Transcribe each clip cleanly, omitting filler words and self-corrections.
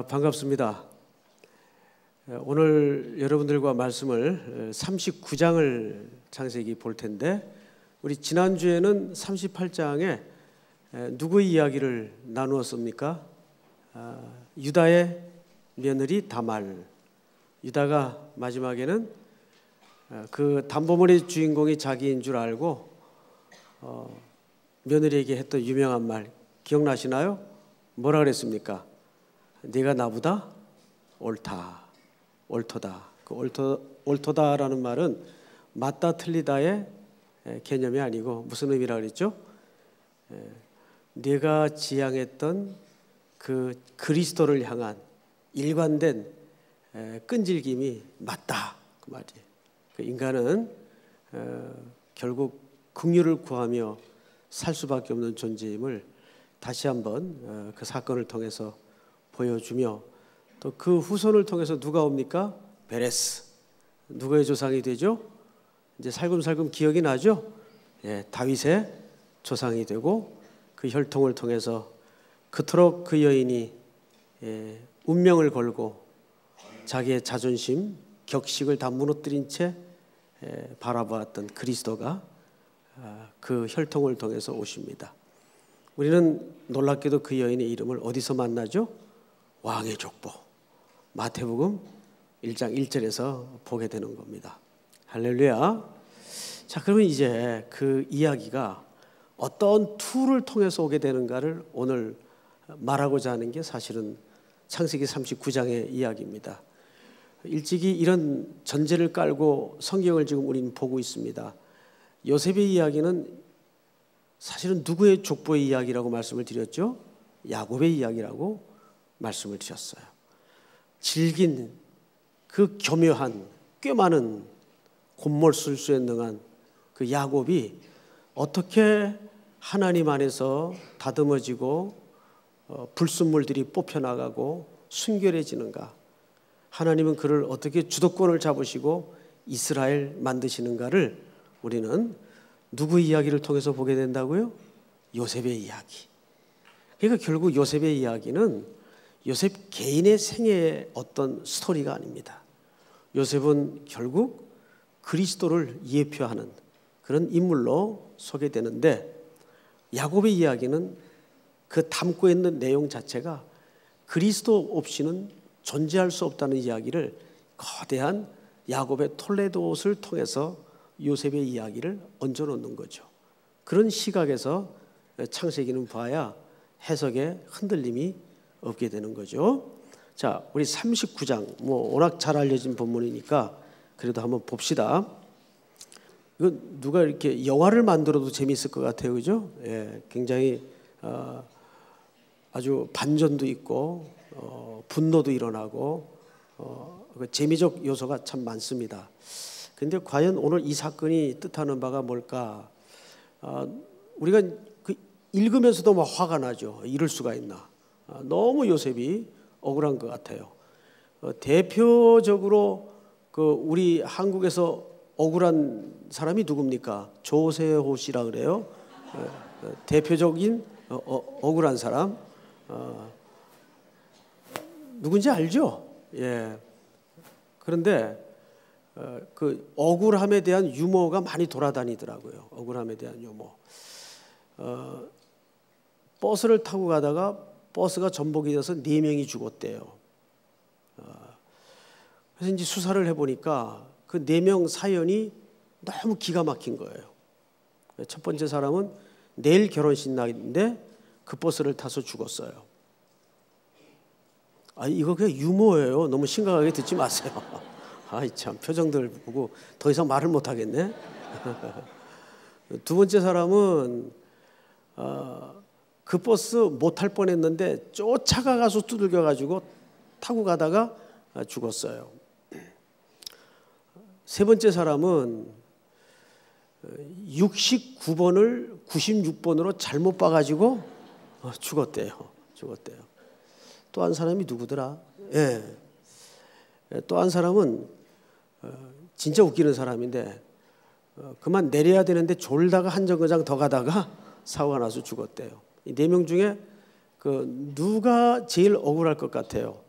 반갑습니다. 오늘 여러분들과 말씀을 39장을 창세기 볼 텐데, 우리 지난주에는 38장에 누구의 이야기를 나누었습니까? 유다의 며느리 다말. 유다가 마지막에는 그 담보물의 주인공이 자기인 줄 알고 며느리에게 했던 유명한 말 기억나시나요? 뭐라 그랬습니까? 네가 나보다 옳도다. 그 옳도다라는 말은 맞다 틀리다의 개념이 아니고 무슨 의미라 그랬죠? 네가 지향했던 그 그리스도를 향한 일관된 끈질김이 맞다, 그 말이에요. 그 인간은 결국 긍휼을 구하며 살 수밖에 없는 존재임을 다시 한번 그 사건을 통해서 보여주며, 또 그 후손을 통해서 누가 옵니까? 베레스. 누구의 조상이 되죠? 이제 살금살금 기억이 나죠? 다윗의 조상이 되고, 그 혈통을 통해서 그토록 그 여인이 운명을 걸고 자기의 자존심, 격식을 다 무너뜨린 채 바라보았던 그리스도가 그 혈통을 통해서 오십니다. 우리는 놀랍게도 그 여인의 이름을 어디서 만나죠? 왕의 족보, 마태복음 1장 1절에서 보게 되는 겁니다. 할렐루야. 자, 그러면 이제 그 이야기가 어떤 툴을 통해서 오게 되는가를 오늘 말하고자 하는 게 사실은 창세기 39장의 이야기입니다. 일찍이 이런 전제를 깔고 성경을 지금 우리는 보고 있습니다. 요셉의 이야기는 사실은 누구의 족보의 이야기라고 말씀을 드렸죠? 야곱의 이야기라고 말씀을 드렸어요. 질긴 그 교묘한 꽤 많은 곤몰술수에 능한 그 야곱이 어떻게 하나님 안에서 다듬어지고 불순물들이 뽑혀나가고 순결해지는가, 하나님은 그를 어떻게 주도권을 잡으시고 이스라엘 만드시는가를 우리는 누구의 이야기를 통해서 보게 된다고요? 요셉의 이야기. 그러니까 결국 요셉의 이야기는 요셉 개인의 생애의 어떤 스토리가 아닙니다. 요셉은 결국 그리스도를 예표하는 그런 인물로 소개되는데, 야곱의 이야기는 그 담고 있는 내용 자체가 그리스도 없이는 존재할 수 없다는 이야기를 거대한 야곱의 톨레도옷을 통해서 요셉의 이야기를 얹어놓는 거죠. 그런 시각에서 창세기는 봐야 해석에 흔들림이 없게 되는 거죠. 자, 우리 39장 워낙 잘 알려진 본문이니까 그래도 한번 봅시다. 이거 누가 이렇게 영화를 만들어도 재미있을 것 같아요, 그죠? 굉장히 아주 반전도 있고 분노도 일어나고 재미적 요소가 참 많습니다. 근데 과연 오늘 이 사건이 뜻하는 바가 뭘까? 우리가 읽으면서도 막 화가 나죠. 이럴 수가 있나? 너무 요셉이 억울한 것 같아요. 대표적으로 우리 한국에서 억울한 사람이 누굽니까? 조세호 씨라 그래요. 대표적인 억울한 사람. 누군지 알죠? 그런데 그 억울함에 대한 유머가 많이 돌아다니더라고요. 억울함에 대한 유머. 버스를 타고 가다가 버스가 전복이 돼서 4명이 죽었대요. 그래서 이제 수사를 해보니까 그 4명 사연이 너무 기가 막힌 거예요. 첫 번째 사람은 내일 결혼식 날인데 그 버스를 타서 죽었어요. 이거 그냥 유머예요. 너무 심각하게 듣지 마세요. 참, 표정들 보고 더 이상 말을 못 하겠네. 두 번째 사람은 그 버스 못 탈 뻔했는데 쫓아가서 두들겨가지고 타고 가다가 죽었어요. 세 번째 사람은 69번을 96번으로 잘못 봐가지고 죽었대요. 또 한 사람이 누구더라? 또 한 사람은 진짜 웃기는 사람인데 그만 내려야 되는데 졸다가 한 정거장 더 가다가 사고가 나서 죽었대요. 이 4명 중에 누가 제일 억울할 것 같아요?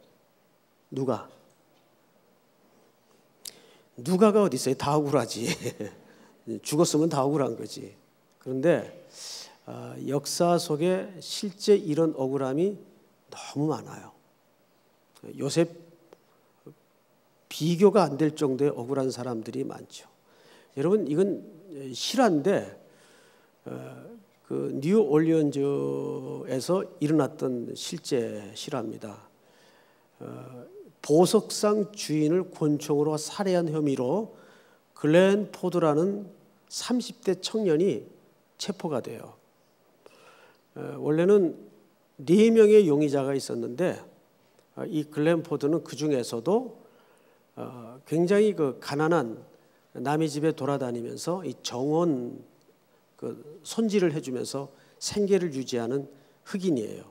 누가가 어디 있어요? 다 억울하지. 죽었으면 다 억울한 거지. 그런데 역사 속에 실제 이런 억울함이 너무 많아요. 요새 비교가 안 될 정도의 억울한 사람들이 많죠. 여러분, 이건 실화인데 그 뉴올리언즈에서 일어났던 실제 실화입니다. 보석상 주인을 권총으로 살해한 혐의로 글렌 포드라는 30대 청년이 체포가 돼요. 원래는 4명의 용의자가 있었는데 이 글렌 포드는 그 중에서도 굉장히 그 가난한 남의 집에 돌아다니면서 이 정원 손질을 해주면서 생계를 유지하는 흑인이에요.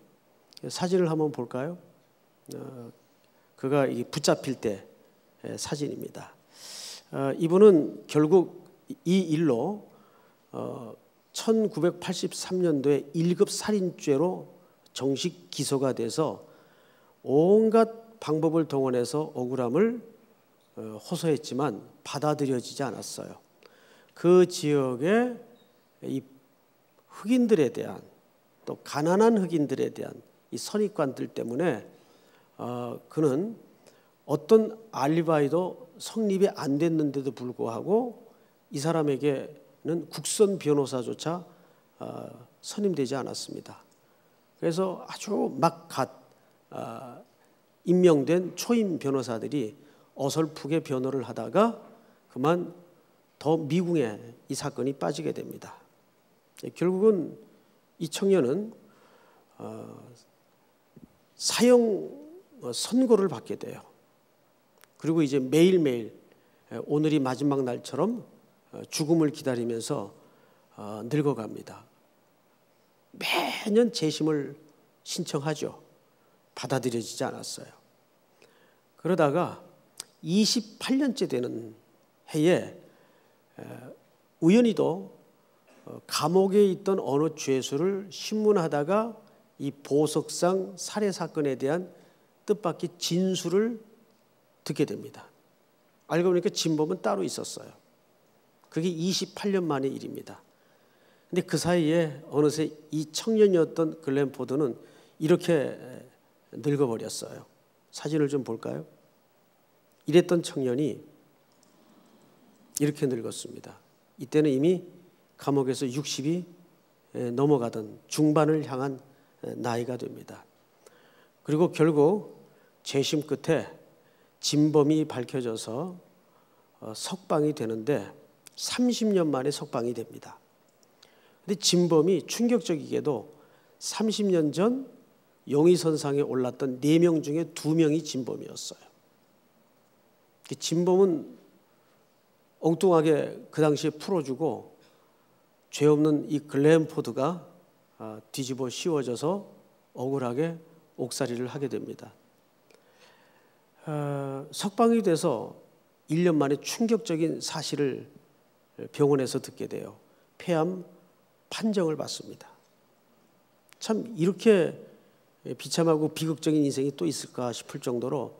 사진을 한번 볼까요? 그가 붙잡힐 때 사진입니다. 이분은 결국 이 일로 1983년도에 1급 살인죄로 정식 기소가 돼서 온갖 방법을 동원해서 억울함을 호소했지만 받아들여지지 않았어요. 그 지역의 이 흑인들에 대한, 또 가난한 흑인들에 대한 이 선입관들 때문에 그는 어떤 알리바이도 성립이 안 됐는데도 불구하고 이 사람에게는 국선 변호사조차 선임되지 않았습니다. 그래서 아주 막 임명된 초임 변호사들이 어설프게 변호를 하다가 그만 더 미궁에 이 사건이 빠지게 됩니다. 결국은 이 청년은 사형 선고를 받게 돼요. 그리고 이제 매일매일 오늘이 마지막 날처럼 죽음을 기다리면서 늙어갑니다. 매년 재심을 신청하죠. 받아들여지지 않았어요. 그러다가 28년째 되는 해에 우연히도 감옥에 있던 어느 죄수를 신문하다가 이 보석상 살해 사건에 대한 뜻밖의 진술을 듣게 됩니다. 알고 보니까 진범은 따로 있었어요. 그게 28년 만의 일입니다. 근데 그 사이에 어느새 이 청년이었던 글렌 포드는 이렇게 늙어버렸어요. 사진을 좀 볼까요? 이랬던 청년이 이렇게 늙었습니다. 이때는 이미 감옥에서 60이 넘어가던 중반을 향한 나이가 됩니다. 그리고 결국 재심 끝에 진범이 밝혀져서 석방이 되는데 30년 만에 석방이 됩니다. 근데 진범이 충격적이게도 30년 전 용의선상에 올랐던 4명 중에 2명이 진범이었어요. 진범은 엉뚱하게 그 당시에 풀어주고 죄 없는 이 글렌 포드가 뒤집어 씌워져서 억울하게 옥살이를 하게 됩니다. 석방이 돼서 1년 만에 충격적인 사실을 병원에서 듣게 돼요. 폐암 판정을 받습니다. 참 이렇게 비참하고 비극적인 인생이 또 있을까 싶을 정도로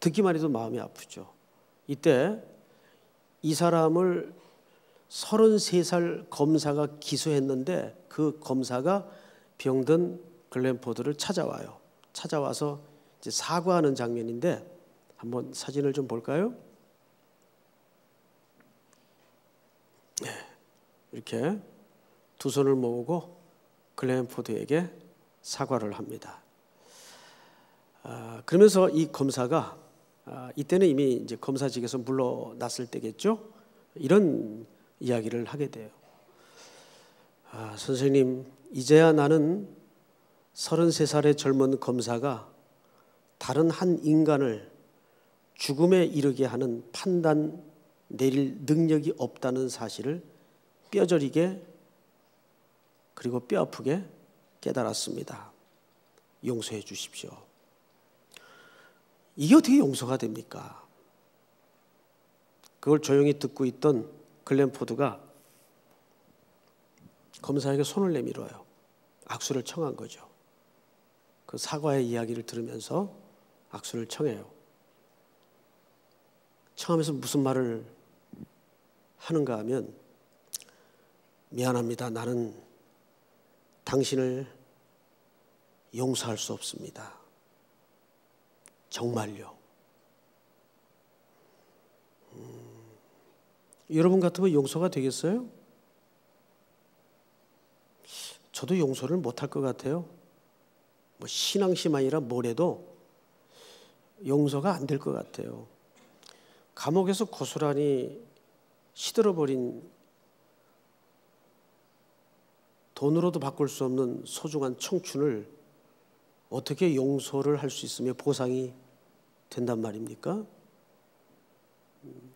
듣기만 해도 마음이 아프죠. 이때 이 사람을 33살 검사가 기소했는데 그 검사가 병든 글렌 포드를 찾아와요. 찾아와서 이제 사과하는 장면인데 한번 사진을 좀 볼까요? 네, 이렇게 두 손을 모으고 글렌 포드에게 사과를 합니다. 그러면서 이 검사가 이때는 이미 이제 검사직에서 물러났을 때겠죠. 이런 이야기를 하게 돼요. 선생님, 이제야 나는 33살의 젊은 검사가 다른 한 인간을 죽음에 이르게 하는 판단 내릴 능력이 없다는 사실을 뼈저리게 그리고 뼈아프게 깨달았습니다. 용서해 주십시오. 이게 어떻게 용서가 됩니까? 그걸 조용히 듣고 있던 글렌 포드가 검사에게 손을 내밀어요. 악수를 청한 거죠. 그 사과의 이야기를 들으면서 악수를 청해요. 청하면서 무슨 말을 하는가 하면, 미안합니다. 나는 당신을 용서할 수 없습니다. 정말요. 여러분 같으면 용서가 되겠어요? 저도 용서를 못할 것 같아요. 뭐 신앙심아니라 뭐래도 용서가 안 될 것 같아요. 감옥에서 고스란히 시들어버린 돈으로도 바꿀 수 없는 소중한 청춘을 어떻게 용서를 할 수 있으며 보상이 된단 말입니까?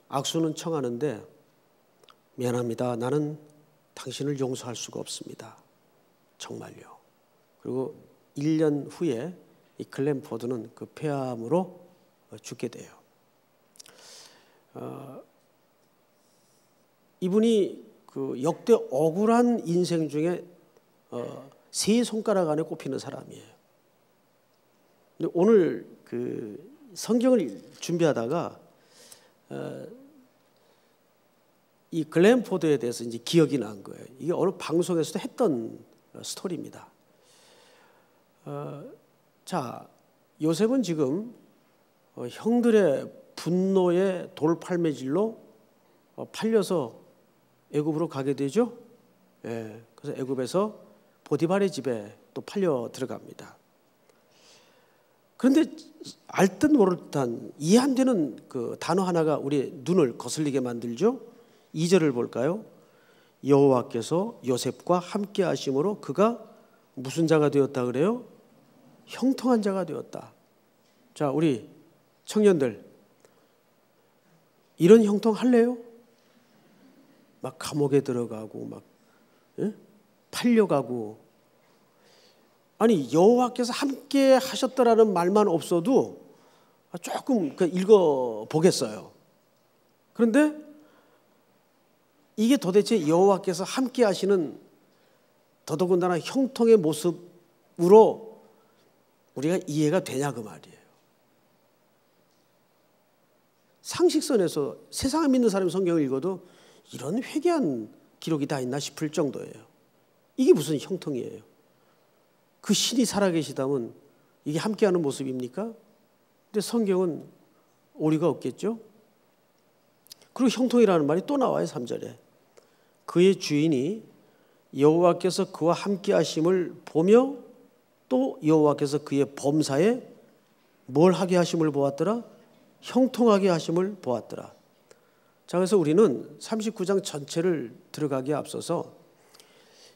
악수는 청하는데, 미안합니다. 나는 당신을 용서할 수가 없습니다. 정말요. 그리고 1년 후에 이 글렌 포드는 그 폐암으로 죽게 돼요. 이분이 그 역대 억울한 인생 중에 세 손가락 안에 꼽히는 사람이에요. 근데 오늘 그 성경을 준비하다가 이 글렌 포드에 대해서 이제 기억이 난 거예요. 이게 어느 방송에서도 했던 스토리입니다. 자, 요셉은 지금 형들의 분노의 돌팔매질로 팔려서 애굽으로 가게 되죠. 예, 그래서 애굽에서 보디발의 집에 또 팔려 들어갑니다. 그런데 알 듯 모를 듯한 이해 안 되는 그 단어 하나가 우리 눈을 거슬리게 만들죠. 2절을 볼까요? 여호와께서 요셉과 함께 하심으로 그가 무슨 자가 되었다 그래요? 형통한 자가 되었다. 자, 우리 청년들 이런 형통 할래요? 막 감옥에 들어가고 막 팔려가고. 아니, 여호와께서 함께 하셨다라는 말만 없어도 조금 읽어보겠어요. 그런데 이게 도대체 여호와께서 함께 하시는 더더군다나 형통의 모습으로 우리가 이해가 되냐 그 말이에요. 상식선에서 세상을 믿는 사람이 성경을 읽어도 이런 회개한 기록이 다 있나 싶을 정도예요. 이게 무슨 형통이에요? 그 신이 살아계시다면 이게 함께하는 모습입니까? 근데 성경은 오류가 없겠죠? 그리고 형통이라는 말이 또 나와요. 3절에 그의 주인이 여호와께서 그와 함께 하심을 보며 또 여호와께서 그의 범사에 뭘 하게 하심을 보았더라? 형통하게 하심을 보았더라. 자, 그래서 우리는 39장 전체를 들어가기에 앞서서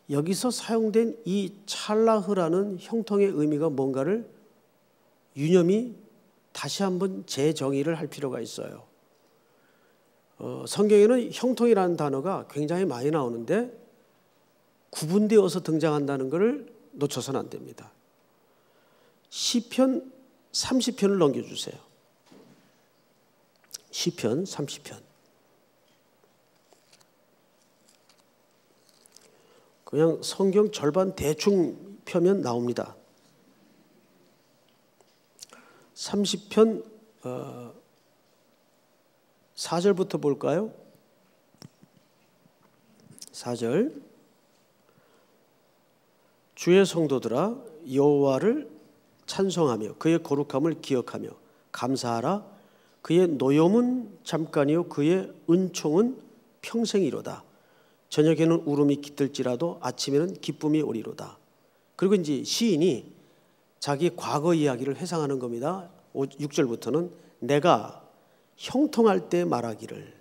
여기서 사용된 이 찰라흐라는 형통의 의미가 뭔가를 유념히 다시 한번 재정의를 할 필요가 있어요. 성경에는 형통이라는 단어가 굉장히 많이 나오는데 구분되어서 등장한다는 것을 놓쳐서는 안 됩니다. 시편 30편을 넘겨주세요. 시편 30편. 그냥 성경 절반 대충 펴면 나옵니다. 30편 4절부터 볼까요? 4절. 주의 성도들아 여호와를 찬송하며 그의 거룩함을 기억하며 감사하라. 그의 노염은 잠깐이요 그의 은총은 평생이로다. 저녁에는 울음이 깃들지라도 아침에는 기쁨이 오리로다. 그리고 이제 시인이 자기 과거 이야기를 회상하는 겁니다. 6절부터는 내가 형통할 때 말하기를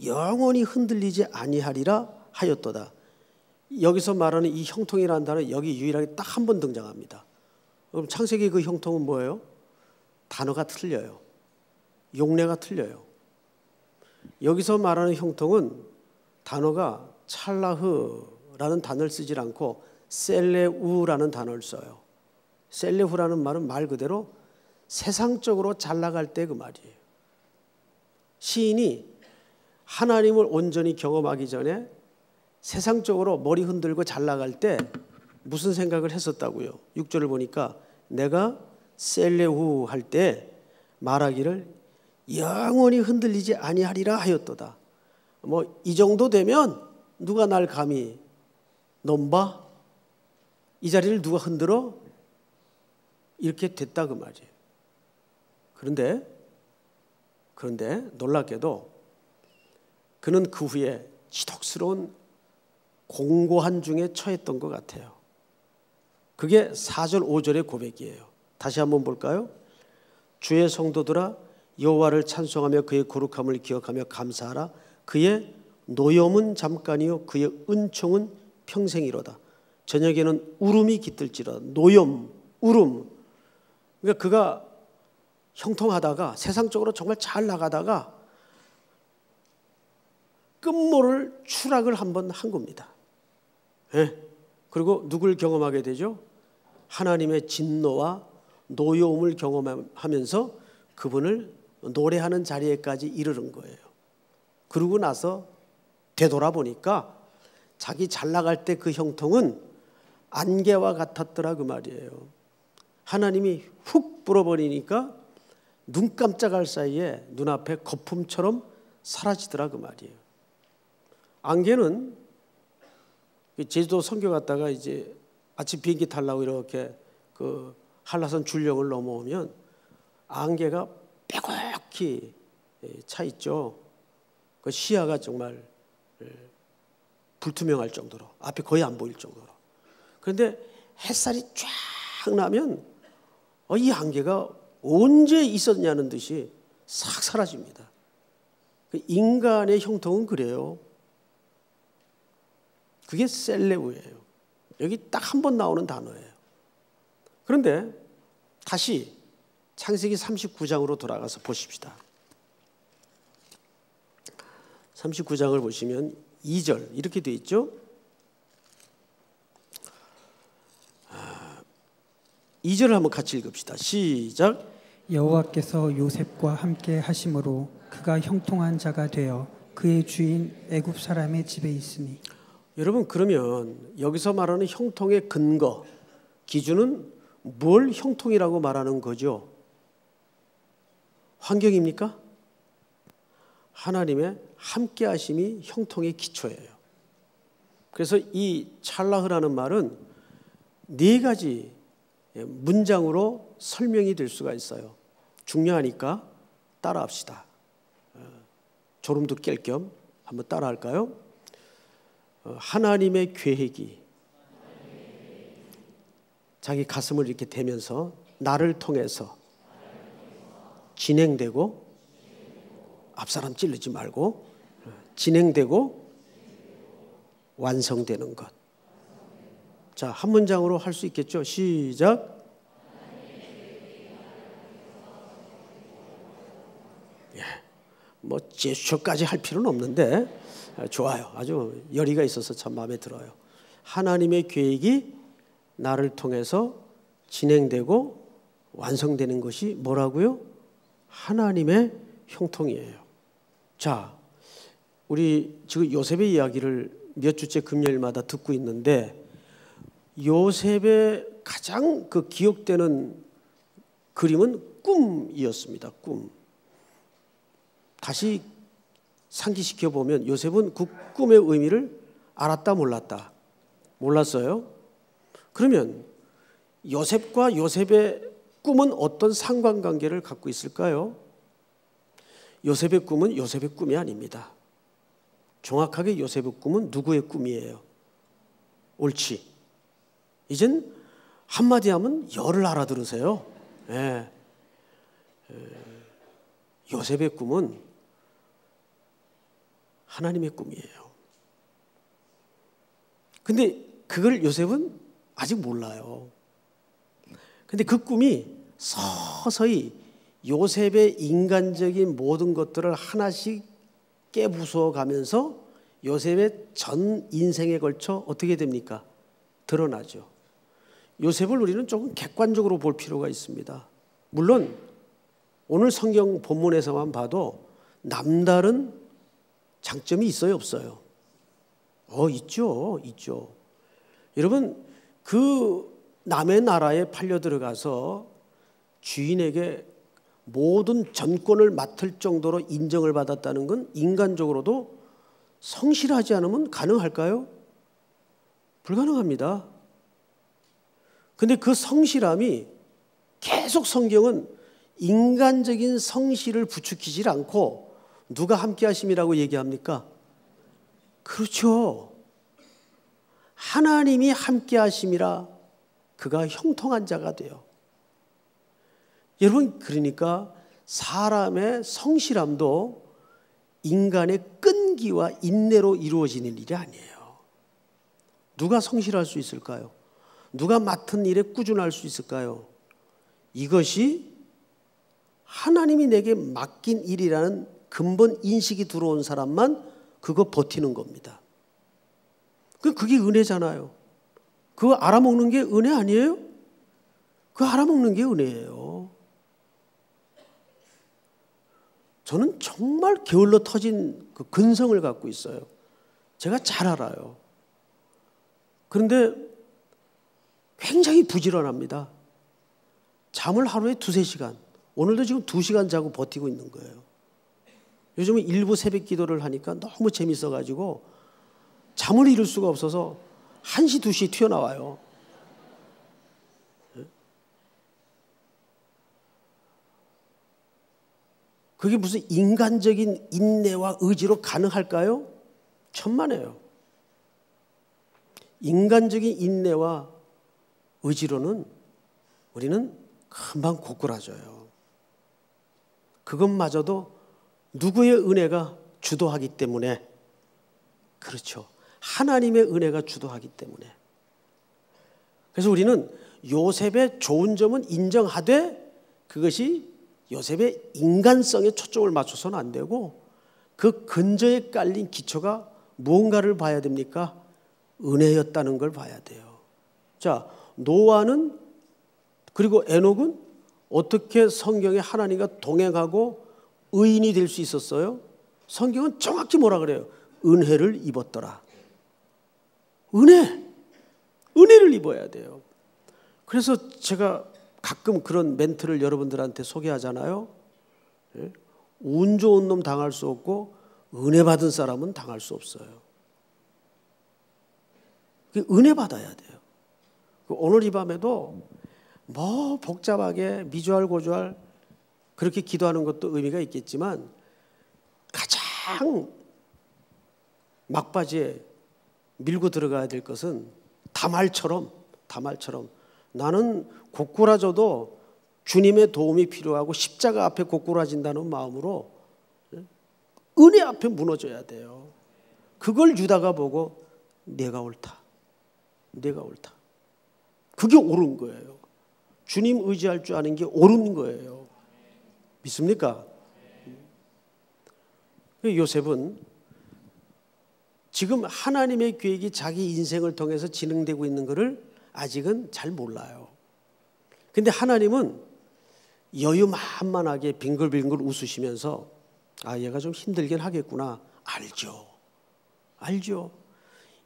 영원히 흔들리지 아니하리라 하였도다. 여기서 말하는 이 형통이라는 단어 여기 유일하게 딱 한 번 등장합니다. 그럼 창세기 그 형통은 뭐예요? 단어가 틀려요. 용례가 틀려요. 여기서 말하는 형통은 단어가 찰라흐라는 단어를 쓰지 않고 셀레우라는 단어를 써요. 셀레후라는 말은 말 그대로 세상적으로 잘 나갈 때 그 말이에요. 시인이 하나님을 온전히 경험하기 전에 세상적으로 머리 흔들고 잘 나갈 때 무슨 생각을 했었다고요? 6절을 보니까 내가 셀레후 할 때 말하기를 영원히 흔들리지 아니하리라 하였도다. 뭐 이 정도 되면 누가 날 감히 넘봐? 이 자리를 누가 흔들어? 이렇게 됐다 그 말이에요. 그런데 놀랍게도 그는 그 후에 지독스러운 공고한 중에 처했던 것 같아요. 그게 4절 5절의 고백이에요. 다시 한번 볼까요? 주의 성도들아 여호와를 찬송하며 그의 거룩함을 기억하며 감사하라. 그의 노염은 잠깐이요 그의 은총은 평생이로다. 저녁에는 울음이 깃들지라. 노염, 울음. 그러니까 그가 형통하다가 세상적으로 정말 잘 나가다가 끝모를 추락을 한번 한 겁니다. 네. 그리고 누굴 경험하게 되죠? 하나님의 진노와 노여움을 경험하면서 그분을 노래하는 자리에까지 이르는 거예요. 그러고 나서 되돌아보니까 자기 잘 나갈 때 그 형통은 안개와 같았더라 그 말이에요. 하나님이 훅 불어버리니까 눈 깜짝할 사이에 눈앞에 거품처럼 사라지더라 그 말이에요. 안개는 제주도 선교 갔다가 이제 아침 비행기 타려고 이렇게 그 한라산 줄령을 넘어오면 안개가 빼곡히 차 있죠. 그 시야가 정말 불투명할 정도로 앞이 거의 안 보일 정도로. 그런데 햇살이 쫙 나면 이 안개가 언제 있었냐는 듯이 싹 사라집니다. 인간의 형통은 그래요. 그게 셀레우예요. 여기 딱 한 번 나오는 단어예요. 그런데 다시 창세기 39장으로 돌아가서 보십시다. 39장을 보시면 2절 이렇게 되어 있죠. 2절을 한번 같이 읽읍시다. 시작. 여호와께서 요셉과 함께 하심으로 그가 형통한 자가 되어 그의 주인 애굽 사람의 집에 있으니. 여러분 그러면 여기서 말하는 형통의 근거, 기준은 뭘 형통이라고 말하는 거죠? 환경입니까? 하나님의 함께 하심이 형통의 기초예요. 그래서 이 찰라흐라는 말은 네 가지 문장으로 설명이 될 수가 있어요. 중요하니까 따라합시다. 졸음도 깰 겸 한번 따라할까요? 하나님의 계획이 자기 가슴을 이렇게 대면서 나를 통해서 진행되고, 앞사람 찌르지 말고 진행되고 완성되는 것. 자, 한 문장으로 할 수 있겠죠? 시작. 예, 뭐 제스처까지 할 필요는 없는데 좋아요. 아주 열의가 있어서 참 마음에 들어요. 하나님의 계획이 나를 통해서 진행되고 완성되는 것이 뭐라고요? 하나님의 형통이에요. 자, 우리 지금 요셉의 이야기를 몇 주째 금요일마다 듣고 있는데 요셉의 가장 그 기억되는 그림은 꿈이었습니다. 꿈. 다시 상기시켜 보면 요셉은 그 꿈의 의미를 알았다 몰랐다? 몰랐어요. 그러면 요셉과 요셉의 꿈은 어떤 상관관계를 갖고 있을까요? 요셉의 꿈은 요셉의 꿈이 아닙니다. 정확하게 요셉의 꿈은 누구의 꿈이에요? 옳지. 이젠 한마디 하면 열을 알아들으세요. 예. 요셉의 꿈은 하나님의 꿈이에요. 근데 그걸 요셉은 아직 몰라요. 근데 그 꿈이 서서히 요셉의 인간적인 모든 것들을 하나씩 깨부숴 가면서 요셉의 전 인생에 걸쳐 어떻게 됩니까? 드러나죠. 요셉을 우리는 조금 객관적으로 볼 필요가 있습니다. 물론 오늘 성경 본문에서만 봐도 남다른 장점이 있어요, 없어요? 있죠. 여러분 그 남의 나라에 팔려 들어가서 주인에게 모든 전권을 맡을 정도로 인정을 받았다는 건 인간적으로도 성실하지 않으면 가능할까요? 불가능합니다. 근데 그 성실함이 계속 성경은 인간적인 성실을 부추기질 않고 누가 함께 하심이라고 얘기합니까? 그렇죠. 하나님이 함께 하심이라 그가 형통한 자가 돼요. 여러분, 그러니까 사람의 성실함도 인간의 끈기와 인내로 이루어지는 일이 아니에요. 누가 성실할 수 있을까요? 누가 맡은 일에 꾸준할 수 있을까요? 이것이 하나님이 내게 맡긴 일이라는 근본 인식이 들어온 사람만 그거 버티는 겁니다. 그게 은혜잖아요. 그거 알아먹는 게 은혜 아니에요? 그거 알아먹는 게 은혜예요. 저는 정말 게을러 터진 그 근성을 갖고 있어요. 제가 잘 알아요. 그런데 굉장히 부지런합니다. 잠을 하루에 2-3시간. 오늘도 지금 2시간 자고 버티고 있는 거예요. 요즘은 일부 새벽 기도를 하니까 너무 재밌어가지고 잠을 이룰 수가 없어서 1시, 2시에 튀어나와요. 그게 무슨 인간적인 인내와 의지로 가능할까요? 천만에요. 인간적인 인내와 의지로는 우리는 금방 고꾸라져요. 그것마저도 누구의 은혜가 주도하기 때문에, 그렇죠. 하나님의 은혜가 주도하기 때문에. 그래서 우리는 요셉의 좋은 점은 인정하되 그것이 요셉의 인간성에 초점을 맞춰서는 안 되고 그 근저에 깔린 기초가 무언가를 봐야 됩니까? 은혜였다는 걸 봐야 돼요. 자, 노아는 그리고 에녹은 어떻게 성경에 하나님과 동행하고 의인이 될 수 있었어요? 성경은 정확히 뭐라 그래요? 은혜를 입었더라. 은혜를 입어야 돼요. 그래서 제가 가끔 그런 멘트를 여러분들한테 소개하잖아요. 운 좋은 놈 당할 수 없고 은혜 받은 사람은 당할 수 없어요. 은혜 받아야 돼요. 오늘 이 밤에도 뭐 복잡하게 미주알 고주알 그렇게 기도하는 것도 의미가 있겠지만 가장 막바지에 밀고 들어가야 될 것은 다말처럼 나는 고꾸라져도 주님의 도움이 필요하고 십자가 앞에 고꾸라진다는 마음으로 은혜 앞에 무너져야 돼요. 그걸 유다가 보고 내가 옳다. 그게 옳은 거예요. 주님 의지할 줄 아는 게 옳은 거예요. 믿습니까? 요셉은 지금 하나님의 계획이 자기 인생을 통해서 진행되고 있는 것을 아직은 잘 몰라요. 근데 하나님은 여유만만하게 빙글빙글 웃으시면서 얘가 좀 힘들긴 하겠구나. 알죠.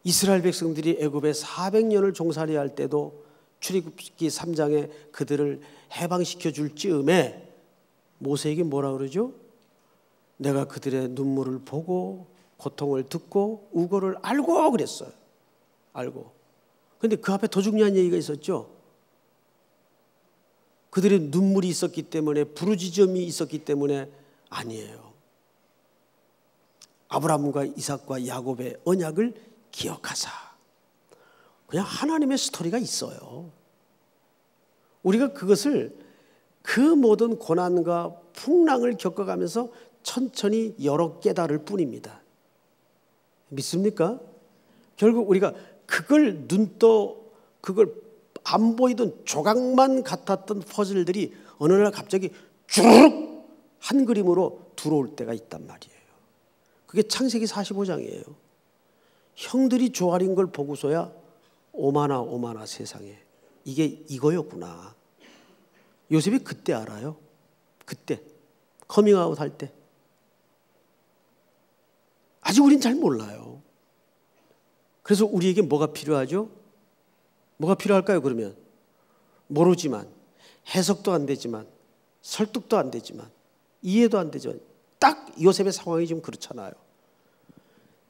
이스라엘 백성들이 애굽에 400년을 종살이할 때도 출애굽기 3장에 그들을 해방시켜 줄 즈음에 모세에게 뭐라 그러죠? 내가 그들의 눈물을 보고 고통을 듣고 우고를 알고 그랬어요. 알고. 그런데 그 앞에 더 중요한 얘기가 있었죠. 그들의 눈물이 있었기 때문에, 부르짖음이 있었기 때문에 아니에요. 아브라함과 이삭과 야곱의 언약을 기억하사. 그냥 하나님의 스토리가 있어요. 우리가 그것을 그 모든 고난과 풍랑을 겪어가면서 천천히 여러 깨달을 뿐입니다. 믿습니까? 결국 우리가 그걸 그걸 안 보이던 조각만 같았던 퍼즐들이 어느 날 갑자기 주르륵 한 그림으로 들어올 때가 있단 말이에요. 그게 창세기 45장이에요. 형들이 조아린 걸 보고서야 오마나 세상에 이게 이거였구나. 요셉이 그때 알아요. 그때 커밍아웃 할 때. 아직 우린 잘 몰라요. 그래서 우리에게 뭐가 필요하죠? 뭐가 필요할까요? 그러면 모르지만, 해석도 안 되지만, 설득도 안 되지만, 이해도 안 되지만, 딱 요셉의 상황이 지금 그렇잖아요.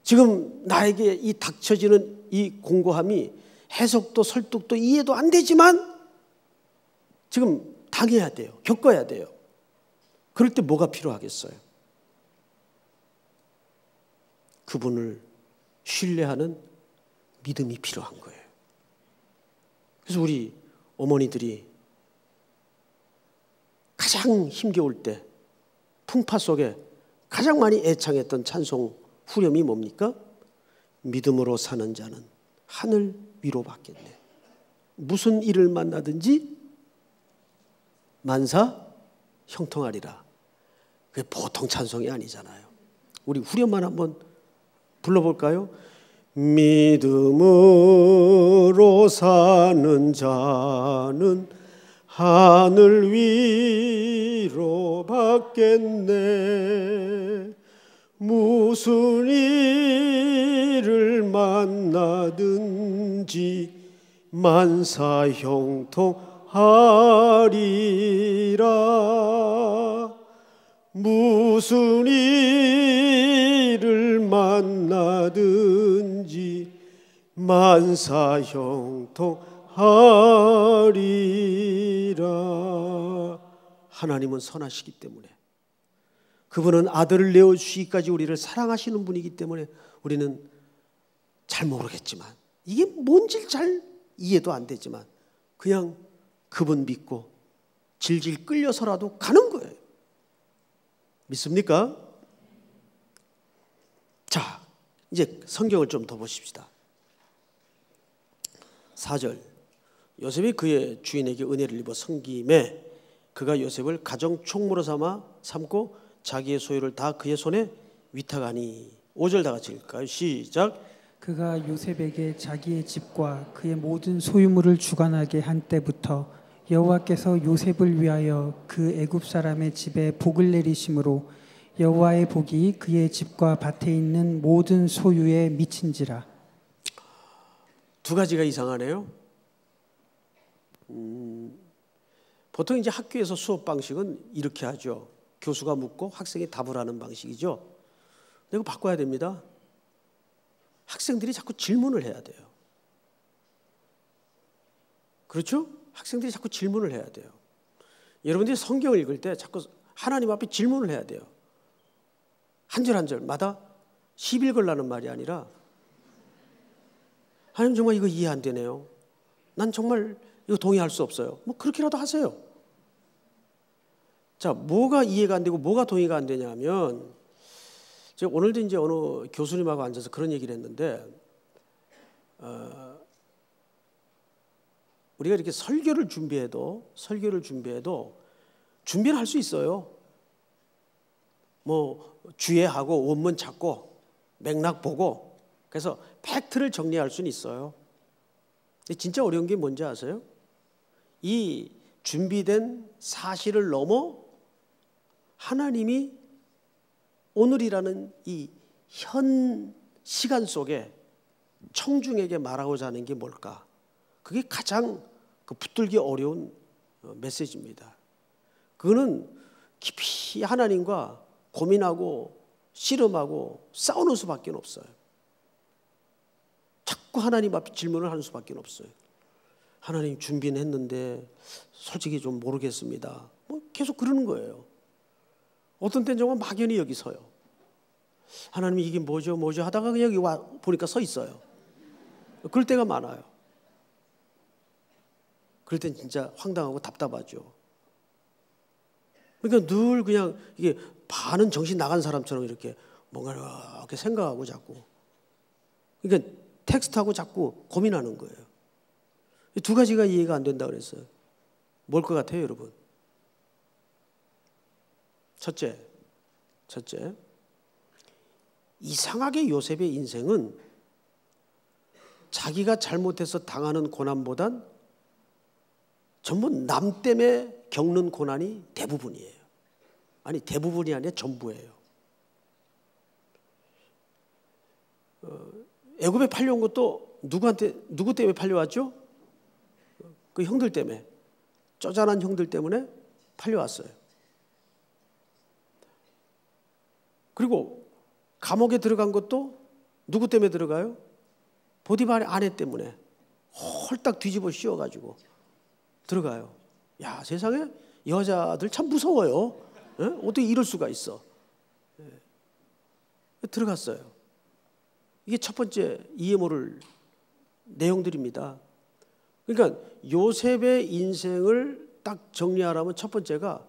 지금 나에게 이 닥쳐지는 이 공고함이 해석도 설득도 이해도 안 되지만 지금 당해야 돼요. 겪어야 돼요. 그럴 때 뭐가 필요하겠어요? 그분을 신뢰하는 믿음이 필요한 거예요. 그래서 우리 어머니들이 가장 힘겨울 때 풍파 속에 가장 많이 애창했던 찬송 후렴이 뭡니까? 믿음으로 사는 자는 하늘 위로 받겠네. 무슨 일을 만나든지 만사 형통하리라. 그게 보통 찬송이 아니잖아요. 우리 후렴만 한번 불러볼까요? 믿음으로 사는 자는 하늘 위로 받겠네. 무슨 일을 만나든지 만사 형통하리라. 무슨 일을 만나든지 만사 형통하리라. 하나님은 선하시기 때문에, 그분은 아들을 내어주시기까지 우리를 사랑하시는 분이기 때문에 우리는 잘 모르겠지만, 이게 뭔지 잘 이해도 안 되지만 그냥 그분 믿고 질질 끌려서라도 가는 거예요. 믿습니까? 자, 이제 성경을 좀 더 보십시다. 4절, 요셉이 그의 주인에게 은혜를 입어 섬김에 그가 요셉을 가정 총무로 삼고 자기의 소유를 다 그의 손에 위탁하니. 5절 다 같이 읽을까요? 시작. 그가 요셉에게 자기의 집과 그의 모든 소유물을 주관하게 한 때부터 여호와께서 요셉을 위하여 그 애굽 사람의 집에 복을 내리심으로 여호와의 복이 그의 집과 밭에 있는 모든 소유에 미친지라. 두 가지가 이상하네요. 보통 이제 학교에서 수업 방식은 이렇게 하죠. 교수가 묻고 학생이 답을 하는 방식이죠. 근데 이거 바꿔야 됩니다. 학생들이 자꾸 질문을 해야 돼요. 그렇죠? 학생들이 자꾸 질문을 해야 돼요. 여러분들이 성경을 읽을 때 자꾸 하나님 앞에 질문을 해야 돼요. 한 절 한 절마다 시빌걸라는 말이 아니라, 하나님 정말 이거 이해 안 되네요. 난 정말 이거 동의할 수 없어요. 뭐 그렇게라도 하세요. 자, 뭐가 이해가 안 되고 뭐가 동의가 안 되냐면, 제가 오늘도 이제 어느 교수님하고 앉아서 그런 얘기를 했는데, 우리가 이렇게 설교를 준비해도 준비를 할 수 있어요. 뭐 주예하고 원문 찾고 맥락 보고, 그래서 팩트를 정리할 수는 있어요. 근데 진짜 어려운 게 뭔지 아세요? 이 준비된 사실을 넘어 하나님이 오늘이라는 이 현 시간 속에 청중에게 말하고자 하는 게 뭘까? 그게 가장 붙들기 어려운 메시지입니다. 그거는 깊이 하나님과 고민하고 씨름하고 싸우는 수밖에 없어요. 자꾸 하나님 앞에 질문을 하는 수밖에 없어요. 하나님, 준비는 했는데 솔직히 좀 모르겠습니다. 뭐 계속 그러는 거예요. 어떤 때는 정말 막연히 여기 서요. 하나님, 이게 뭐죠 하다가 그냥 여기 와 보니까 서 있어요. 그럴 때가 많아요. 그럴 땐 진짜 황당하고 답답하죠. 그러니까 늘 그냥 이게 반은 정신 나간 사람처럼 이렇게 뭔가를 이렇게 생각하고 자꾸, 그러니까 텍스트하고 자꾸 고민하는 거예요. 이 두 가지가 이해가 안 된다 그랬어요. 뭘 것 같아요, 여러분? 첫째, 이상하게 요셉의 인생은 자기가 잘못해서 당하는 고난보단 전부 남 때문에 겪는 고난이 대부분이에요. 아니, 대부분이 아니라 전부예요. 애굽에 팔려온 것도 누구 때문에 팔려왔죠? 그 형들 때문에. 쪼잔한 형들 때문에 팔려왔어요. 그리고 감옥에 들어간 것도 누구 때문에 들어가요? 보디발의 아내 때문에 홀딱 뒤집어 씌워가지고 들어가요. 야, 세상에 여자들 참 무서워요. 에? 어떻게 이럴 수가 있어? 들어갔어요. 이게 첫 번째 이해 모를 내용들입니다. 그러니까 요셉의 인생을 딱 정리하라면 첫 번째가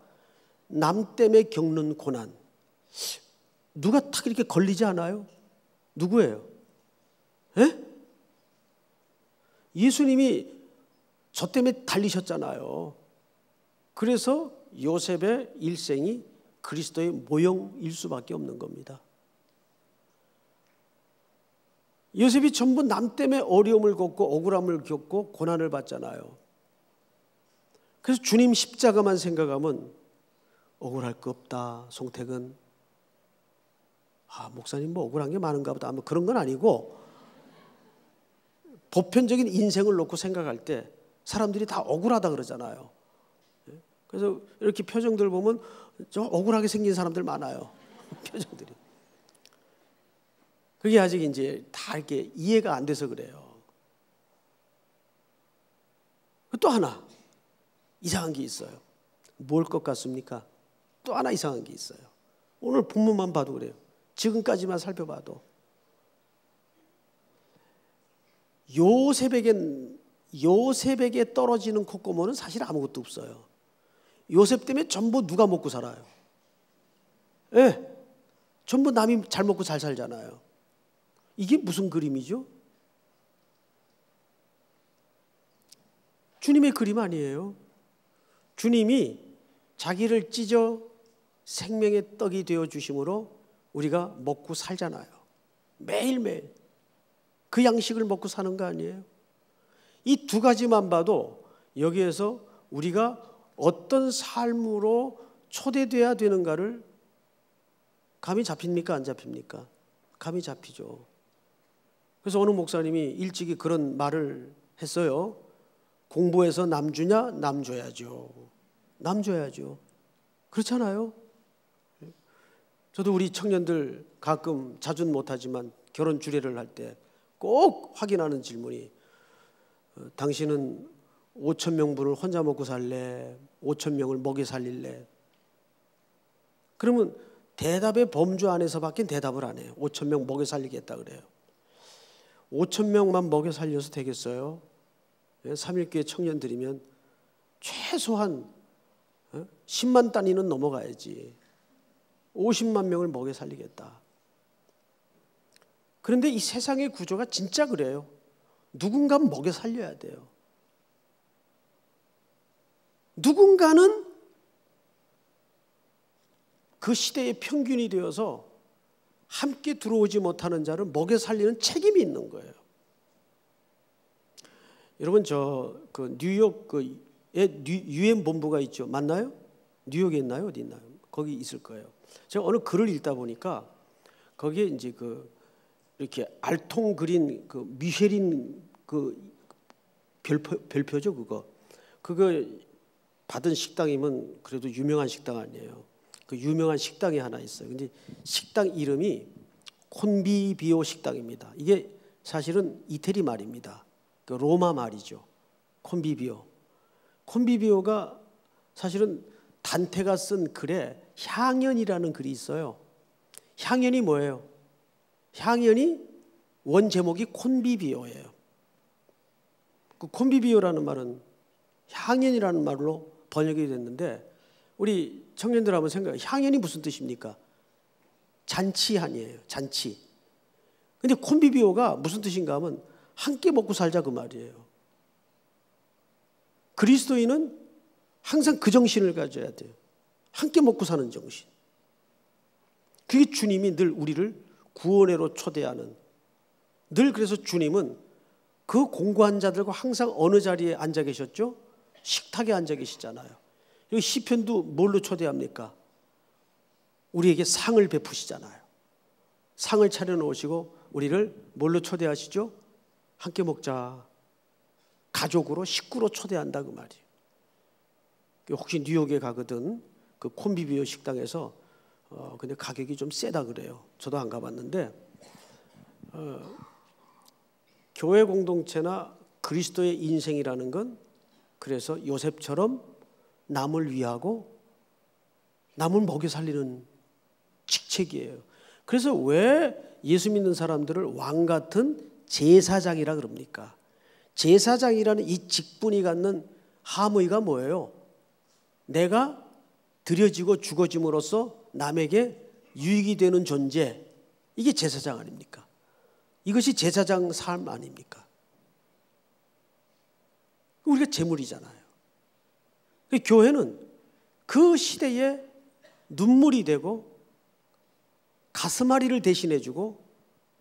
남 때문에 겪는 고난. 누가 딱 이렇게 걸리지 않아요? 누구예요? 에? 예수님이 저 때문에 달리셨잖아요. 그래서 요셉의 일생이 그리스도의 모형일 수밖에 없는 겁니다. 요셉이 전부 남 때문에 어려움을 겪고 억울함을 겪고 고난을 받잖아요. 그래서 주님 십자가만 생각하면 억울할 거 없다. 송택은 목사님 뭐 억울한 게 많은가 보다. 뭐 그런 건 아니고 보편적인 인생을 놓고 생각할 때 사람들이 다 억울하다 그러잖아요. 그래서 이렇게 표정들 보면 좀 억울하게 생긴 사람들 많아요. 표정들이. 그게 아직 이제 다 이렇게 이해가 안 돼서 그래요. 또 하나 이상한 게 있어요. 뭘 것 같습니까? 또 하나 이상한 게 있어요. 오늘 본문만 봐도 그래요. 지금까지만 살펴봐도 요셉에게 떨어지는 콧구멍은 사실 아무것도 없어요. 요셉 때문에 전부 누가 먹고 살아요? 예, 전부 남이 잘 먹고 잘 살잖아요. 이게 무슨 그림이죠? 주님의 그림 아니에요. 주님이 자기를 찢어 생명의 떡이 되어 주심으로 우리가 먹고 살잖아요. 매일매일 그 양식을 먹고 사는 거 아니에요? 이 두 가지만 봐도 여기에서 우리가 어떤 삶으로 초대돼야 되는가를 감이 잡힙니까? 안 잡힙니까? 감이 잡히죠. 그래서 어느 목사님이 일찍이 그런 말을 했어요. 공부해서 남 주냐? 남 줘야죠. 남 줘야죠. 그렇잖아요. 저도 우리 청년들 가끔 자주는 못하지만 결혼 주례를 할 때 꼭 확인하는 질문이 당신은 5,000명분을 혼자 먹고 살래? 5,000명을 먹여 살릴래? 그러면 대답의 범주 안에서밖에 대답을 안 해요. 5,000명 먹여 살리겠다 그래요. 5,000명만 먹여 살려서 되겠어요? 3.1교회 청년들이면 최소한 10만 단위는 넘어가야지. 50만 명을 먹여 살리겠다. 그런데 이 세상의 구조가 진짜 그래요. 누군가 먹여 살려야 돼요. 누군가는 그 시대의 평균이 되어서 함께 들어오지 못하는 자를 먹여 살리는 책임이 있는 거예요. 여러분 그 뉴욕 유엔 본부가 있죠. 맞나요? 뉴욕에 있나요? 어디 있나요? 거기 있을 거예요. 제가 어느 글을 읽다 보니까 거기에 이제 이렇게 알통 그린 미쉐린 별표죠 그거 받은 식당이면 그래도 유명한 식당 아니에요. 그 유명한 식당이 하나 있어요. 근데 식당 이름이 콘비비오 식당입니다. 이게 사실은 이태리 말입니다. 그 로마 말이죠. 콘비비오. 콘비비오가 사실은 단테가 쓴 글에 향연이라는 글이 있어요. 향연이 뭐예요? 향연이 원 제목이 콘비비오예요. 그 콘비비오라는 말은 향연이라는 말로 번역이 됐는데 우리 청년들 한번 생각해요. 향연이 무슨 뜻입니까? 잔치한이에요. 잔치. 근데 콘비비오가 무슨 뜻인가 하면 함께 먹고 살자 그 말이에요. 그리스도인은 항상 그 정신을 가져야 돼요. 함께 먹고 사는 정신. 그게 주님이 늘 우리를 구원회로 초대하는, 늘 그래서 주님은 그 공고한 자들과 항상 어느 자리에 앉아 계셨죠? 식탁에 앉아 계시잖아요. 여기 시편도 뭘로 초대합니까? 우리에게 상을 베푸시잖아요. 상을 차려놓으시고 우리를 뭘로 초대하시죠? 함께 먹자. 가족으로 식구로 초대한다 그 말이에요. 혹시 뉴욕에 가거든 그 콤비비오 식당에서 근데 가격이 좀 세다 그래요. 저도 안 가봤는데 교회 공동체나 그리스도의 인생이라는 건 그래서 요셉처럼 남을 위하고 남을 먹여 살리는 직책이에요. 그래서 왜 예수 믿는 사람들을 왕 같은 제사장이라 그럽니까? 제사장이라는 이 직분이 갖는 함의가 뭐예요? 내가 드려지고 죽어짐으로써 남에게 유익이 되는 존재, 이게 제사장 아닙니까? 이것이 제사장 삶 아닙니까? 우리가 제물이잖아요. 교회는 그 시대에 눈물이 되고 가슴앓이를 대신해주고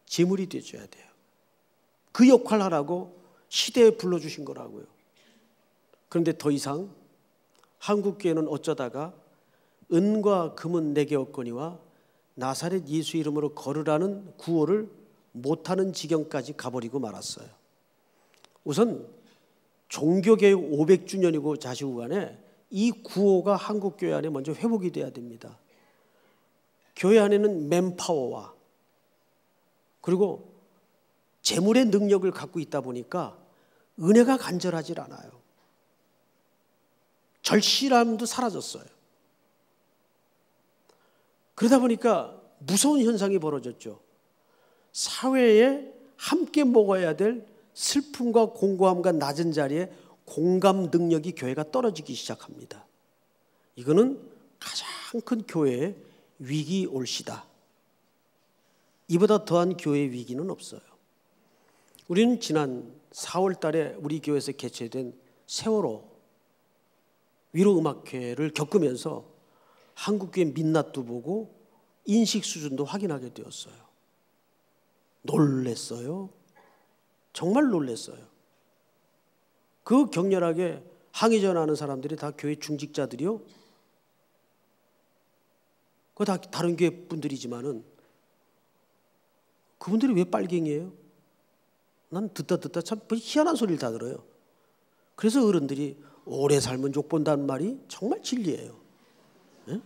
제물이 되어줘야 돼요. 그 역할을 하라고 시대에 불러주신 거라고요. 그런데 더 이상 한국교회는 어쩌다가 은과 금은 내게 없거니와 나사렛 예수 이름으로 걸으라는 구호를 못하는 지경까지 가버리고 말았어요. 우선 종교개혁 500주년이고 자시고 간에 이 구호가 한국교회 안에 먼저 회복이 돼야 됩니다. 교회 안에는 맨파워와 그리고 재물의 능력을 갖고 있다 보니까 은혜가 간절하질 않아요. 절실함도 사라졌어요. 그러다 보니까 무서운 현상이 벌어졌죠. 사회에 함께 먹어야 될 슬픔과 공고함과 낮은 자리에 공감 능력이 교회가 떨어지기 시작합니다. 이거는 가장 큰 교회의 위기 올시다. 이보다 더한 교회의 위기는 없어요. 우리는 지난 4월 달에 우리 교회에서 개최된 세월호 위로음악회를 겪으면서 한국교회 민낯도 보고 인식 수준도 확인하게 되었어요. 놀랬어요. 정말 놀랬어요. 그 격렬하게 항의 전하는 사람들이 다 교회 중직자들이요. 그거 다 다른 교회 분들이지만은 그분들이 왜 빨갱이에요? 난 듣다 참 희한한 소리를 다 들어요. 그래서 어른들이 오래 살면 욕 본다는 말이 정말 진리예요. 네?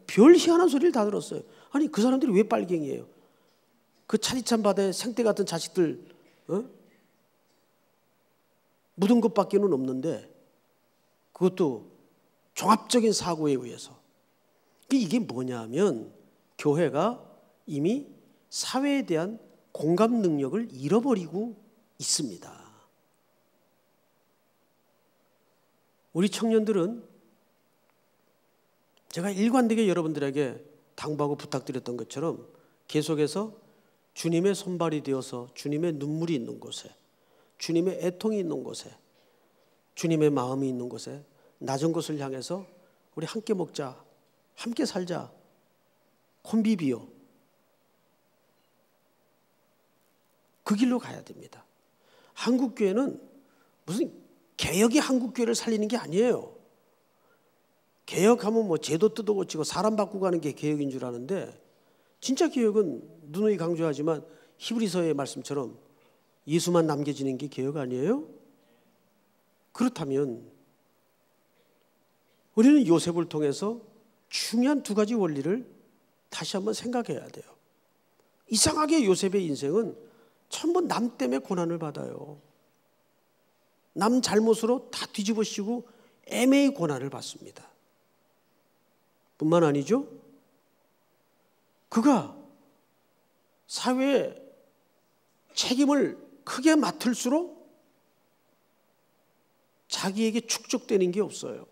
별 희한한 소리를 다 들었어요. 아니 그 사람들이 왜 빨갱이에요? 그 차디찬 바다에 생떼 같은 자식들 묻은 것밖에는 없는데 그것도 종합적인 사고에 의해서. 이게 뭐냐면 교회가 이미 사회에 대한 공감 능력을 잃어버리고 있습니다. 우리 청년들은 제가 일관되게 여러분들에게 당부하고 부탁드렸던 것처럼 계속해서 주님의 손발이 되어서 주님의 눈물이 있는 곳에, 주님의 애통이 있는 곳에, 주님의 마음이 있는 곳에 낮은 곳을 향해서 우리 함께 먹자, 함께 살자, 콤비비오, 그 길로 가야 됩니다. 한국교회는 무슨 개혁이 한국교회를 살리는 게 아니에요. 개혁하면 뭐 제도 뜯어고치고 사람 바꾸고 하는 게 개혁인 줄 아는데 진짜 개혁은 누누이 강조하지만 히브리서의 말씀처럼 예수만 남겨지는 게 개혁 아니에요? 그렇다면 우리는 요셉을 통해서 중요한 두 가지 원리를 다시 한번 생각해야 돼요. 이상하게 요셉의 인생은 전부 남 때문에 고난을 받아요. 남 잘못으로 다 뒤집어쓰고 애매히 고난을 받습니다. 뿐만 아니죠. 그가 사회에 책임을 크게 맡을수록 자기에게 축적되는 게 없어요.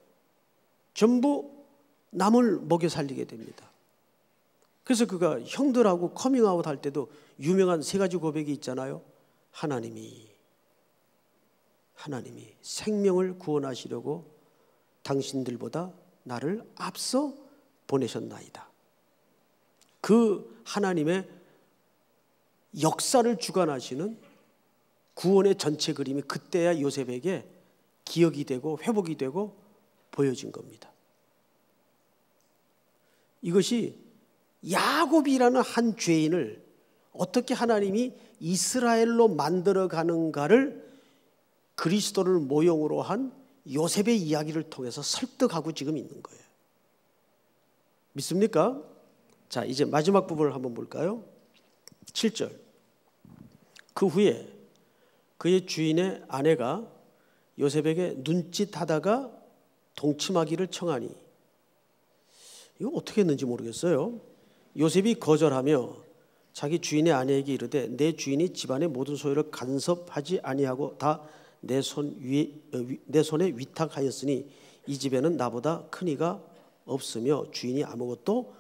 전부 남을 먹여 살리게 됩니다. 그래서 그가 형들하고 커밍아웃 할 때도 유명한 세 가지 고백이 있잖아요. 하나님이 생명을 구원하시려고 당신들보다 나를 앞서 보내셨나이다. 그 하나님의 역사를 주관하시는 구원의 전체 그림이 그때야 요셉에게 기억이 되고 회복이 되고 보여진 겁니다. 이것이 야곱이라는 한 죄인을 어떻게 하나님이 이스라엘로 만들어 가는가를 그리스도를 모형으로 한 요셉의 이야기를 통해서 설득하고 지금 있는 거예요. 믿습니까? 자, 이제 마지막 부분을 한번 볼까요? 7절. 그 후에 그의 주인의 아내가 요셉에게 눈짓하다가 동침하기를 청하니, 이거 어떻게 했는지 모르겠어요. 요셉이 거절하며 자기 주인의 아내에게 이르되 내 주인이 집안의 모든 소유를 간섭하지 아니하고 다 내 손에 위탁하였으니 이 집에는 나보다 큰 이가 없으며 주인이 아무것도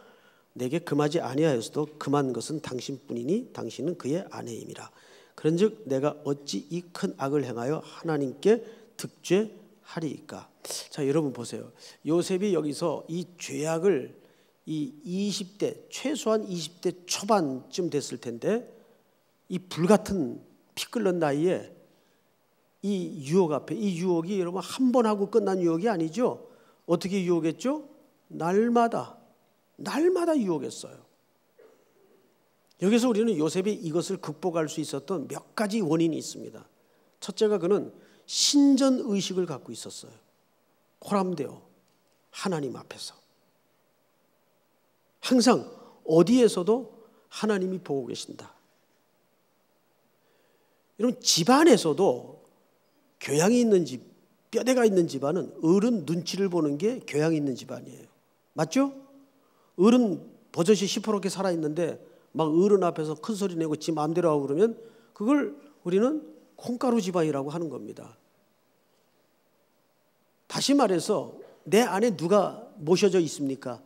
내게 금하지 아니하였어도 금한 것은 당신뿐이니 당신은 그의 아내임이라. 그런즉 내가 어찌 이 큰 악을 행하여 하나님께 득죄하리이까. 자, 여러분 보세요. 요셉이 여기서 이 죄악을 이 20대 최소한 20대 초반쯤 됐을 텐데 이 불같은 피 끓는 나이에 이 유혹 앞에, 이 유혹이 여러분 한 번 하고 끝난 유혹이 아니죠. 어떻게 유혹했죠? 날마다 유혹했어요. 여기서 우리는 요셉이 이것을 극복할 수 있었던 몇 가지 원인이 있습니다. 첫째가 그는 신전의식을 갖고 있었어요. 호람되어 하나님 앞에서 항상 어디에서도 하나님이 보고 계신다. 여러분, 집안에서도 교양이 있는 집, 뼈대가 있는 집안은 어른 눈치를 보는 게 교양이 있는 집안이에요. 맞죠? 어른 버젓이 시퍼렇게 살아있는데 막 어른 앞에서 큰 소리 내고 지 마음대로 하고 그러면 그걸 우리는 콩가루 집안이라고 하는 겁니다. 다시 말해서 내 안에 누가 모셔져 있습니까?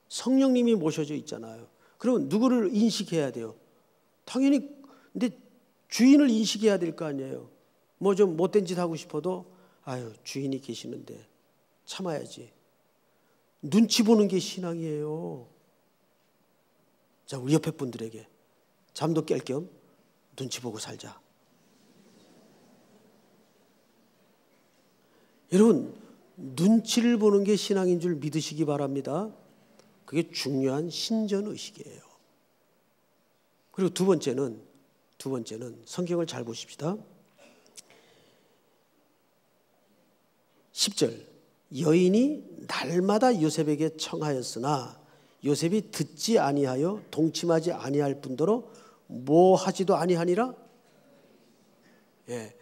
성령님이 모셔져 있잖아요. 그러면 누구를 인식해야 돼요? 당연히 근데 주인을 인식해야 될 거 아니에요. 뭐 좀 못된 짓 하고 싶어도 아유, 주인이 계시는데 참아야지. 눈치 보는 게 신앙이에요. 자, 우리 옆에 분들에게 잠도 깰 겸 눈치 보고 살자. 여러분, 눈치를 보는 게 신앙인 줄 믿으시기 바랍니다. 그게 중요한 신전의식이에요. 그리고 두 번째는 성경을 잘 보십시다. 10절. 여인이 날마다 요셉에게 청하였으나 요셉이 듣지 아니하여 동침하지 아니할 뿐더러 뭐 하지도 아니하니라. 예,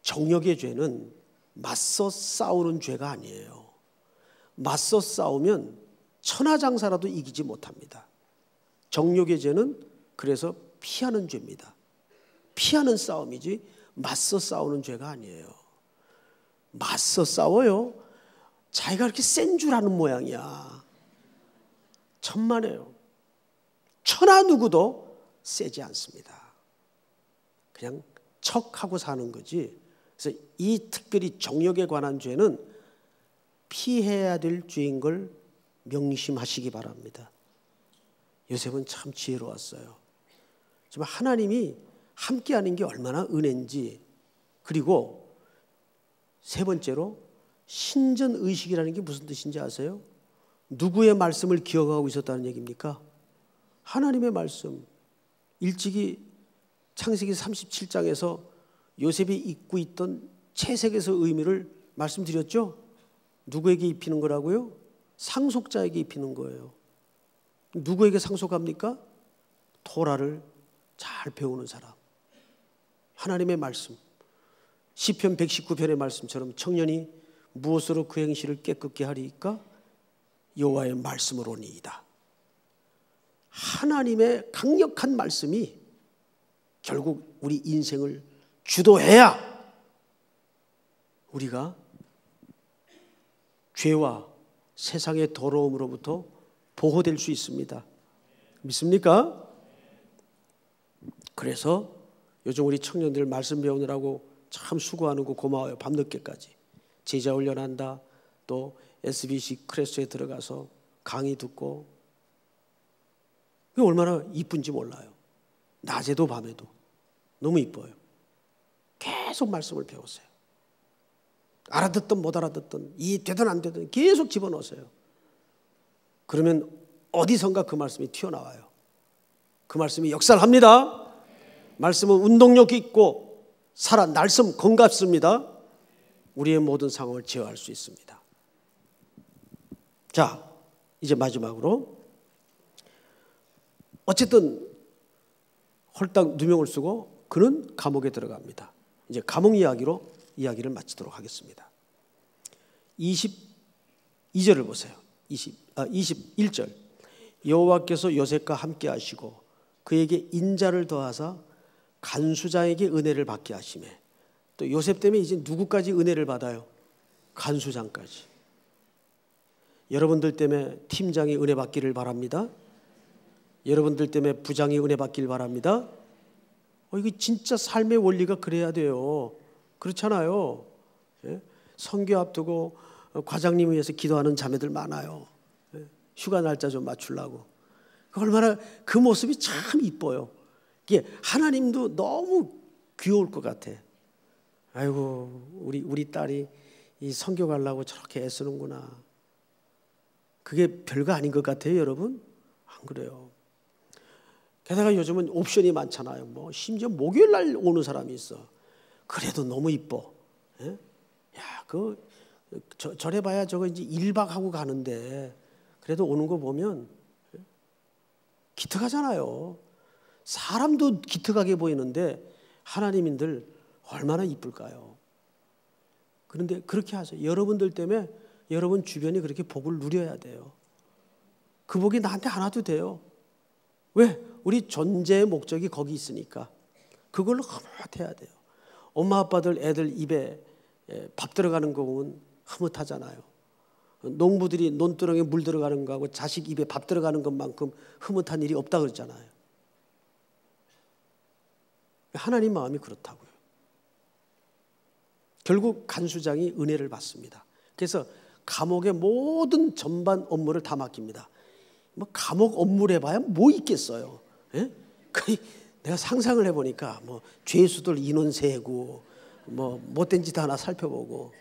정욕의 죄는 맞서 싸우는 죄가 아니에요. 맞서 싸우면 천하장사라도 이기지 못합니다. 정욕의 죄는 그래서 피하는 죄입니다. 피하는 싸움이지 맞서 싸우는 죄가 아니에요. 맞서 싸워요. 자기가 그렇게 센 줄 아는 모양이야. 천만에요. 천하 누구도 세지 않습니다. 그냥 척하고 사는 거지. 그래서 이 특별히 정욕에 관한 죄는 피해야 될 죄인 걸 명심하시기 바랍니다. 요셉은 참 지혜로웠어요. 정말 하나님이 함께하는 게 얼마나 은혜인지. 그리고 세 번째로 신전의식이라는 게 무슨 뜻인지 아세요? 누구의 말씀을 기억하고 있었다는 얘기입니까? 하나님의 말씀. 일찍이 창세기 37장에서 요셉이 입고 있던 채색에서 의미를 말씀드렸죠? 누구에게 입히는 거라고요? 상속자에게 입히는 거예요. 누구에게 상속합니까? 토라를 잘 배우는 사람. 하나님의 말씀. 시편 119편의 말씀처럼 청년이 무엇으로 그 행실을 깨끗게 하리이까? 여호와의 말씀으로니이다. 하나님의 강력한 말씀이 결국 우리 인생을 주도해야 우리가 죄와 세상의 더러움으로부터 보호될 수 있습니다. 믿습니까? 그래서 요즘 우리 청년들 말씀 배우느라고 참 수고하는 거 고마워요. 밤늦게까지 제자 훈련한다. 또 SBC 클래스에 들어가서 강의 듣고. 그게 얼마나 이쁜지 몰라요. 낮에도 밤에도 너무 이뻐요. 계속 말씀을 배우세요. 알아듣든 못 알아듣든 이해되든 안 되든 계속 집어넣으세요. 그러면 어디선가 그 말씀이 튀어나와요. 그 말씀이 역사를 합니다. 말씀은 운동력 있고 살아 날숨 건갑습니다. 우리의 모든 상황을 제어할 수 있습니다. 자, 이제 마지막으로 어쨌든 홀딱 누명을 쓰고 그는 감옥에 들어갑니다. 이제 감옥 이야기로 이야기를 마치도록 하겠습니다. 22절을 보세요. 21절. 여호와께서 요셉과 함께 하시고 그에게 인자를 더하사 간수장에게 은혜를 받게 하시매. 또 요셉 때문에 이제 누구까지 은혜를 받아요? 간수장까지. 여러분들 때문에 팀장이 은혜 받기를 바랍니다. 여러분들 때문에 부장이 은혜 받기를 바랍니다. 이거 진짜 삶의 원리가 그래야 돼요. 그렇잖아요. 예? 선교 앞두고 과장님 위해서 기도하는 자매들 많아요. 예? 휴가 날짜 좀 맞추려고. 얼마나 그 모습이 참 이뻐요. 이게 하나님도 너무 귀여울 것 같아. 아이고 우리 딸이 이 선교 가려고 저렇게 애쓰는구나. 그게 별거 아닌 것 같아요, 여러분? 안 그래요. 게다가 요즘은 옵션이 많잖아요. 뭐 심지어 목요일 날 오는 사람이 있어. 그래도 너무 이뻐. 예? 야, 저래봐야 저거 이제 1박 하고 가는데 그래도 오는 거 보면 기특하잖아요. 사람도 기특하게 보이는데 하나님인들 얼마나 이쁠까요? 그런데 그렇게 하세요. 여러분들 때문에 여러분 주변이 그렇게 복을 누려야 돼요. 그 복이 나한테 안 와도 돼요. 왜? 우리 존재의 목적이 거기 있으니까 그걸로 흐뭇해야 돼요. 엄마 아빠들 애들 입에 밥 들어가는 거 보면 흐뭇하잖아요. 농부들이 논두렁에 물 들어가는 거하고 자식 입에 밥 들어가는 것만큼 흐뭇한 일이 없다 그랬잖아요. 하나님 마음이 그렇다고요. 결국 간수장이 은혜를 받습니다. 그래서 감옥의 모든 전반 업무를 다 맡깁니다. 뭐 감옥 업무를 해봐야 뭐 있겠어요. 예? 내가 상상을 해보니까 뭐 죄수들 인원 세고 뭐 못된 짓 하나 살펴보고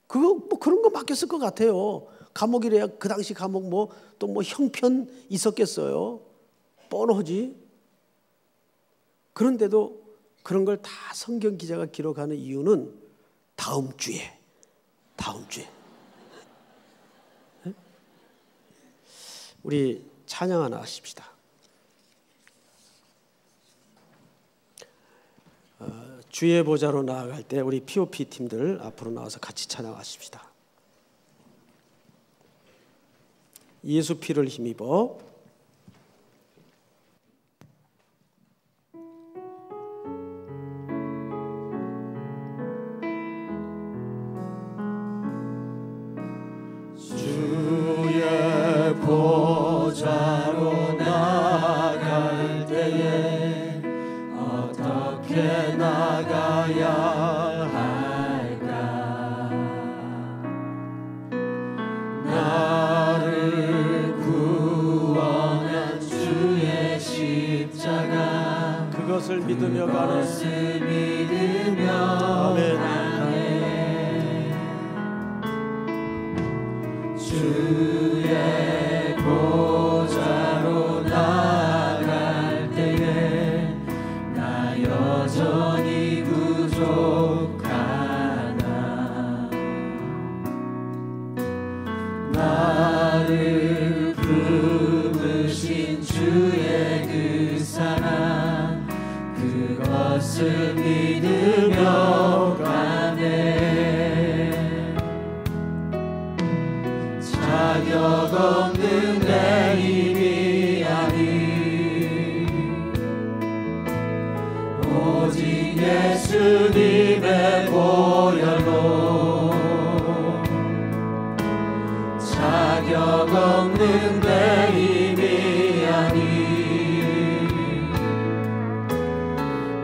그거 뭐 그런 거 맡겼을 것 같아요. 감옥이래야 그 당시 감옥 뭐 또 뭐 형편 있었겠어요. 뻔하지. 그런데도 그런 걸 다 성경 기자가 기록하는 이유는 다음 주에 우리 찬양 하나 하십시다. 주의 보좌로 나아갈 때 우리 POP 팀들 앞으로 나와서 같이 찬양하십시다. 예수 피를 힘입어 주의 보좌로 나아갈 때에 어떻게 나가야 할까? 나를 구원한 주의 십자가 그것을 믿으며 가는 주의 보좌로 나아갈 때에 나 여전히 부족하나 나를 부르신 주의 그 사랑 그것을 믿으며 가네 자격 없는 내 힘이 아니 오직 예수님의 보혈로 자격 없는 내 힘이 아니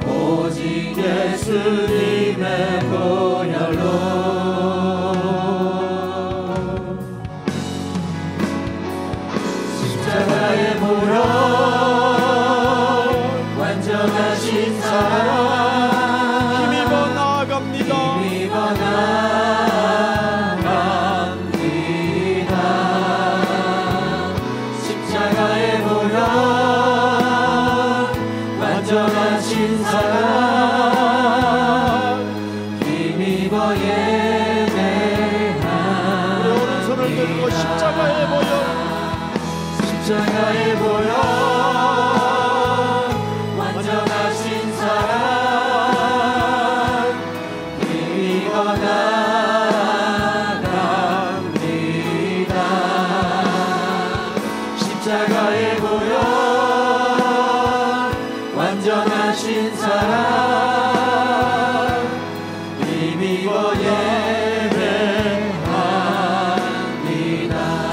오직 예수님의 보혈로 십자가의 보혈 완전하신 사랑 힘입어 나아갑니다. 힘입어 나아갑니다. 십자가의 보혈 완전하신 사랑 힘입어 힘입어 예배하리. 우리 오른손을 들고 십자가의 보혈, 십자가의 보혈 완전하신 사랑 힘입어 나아갑니다. 십자가의 보혈 완전하신 사랑 힘입어 예배합니다.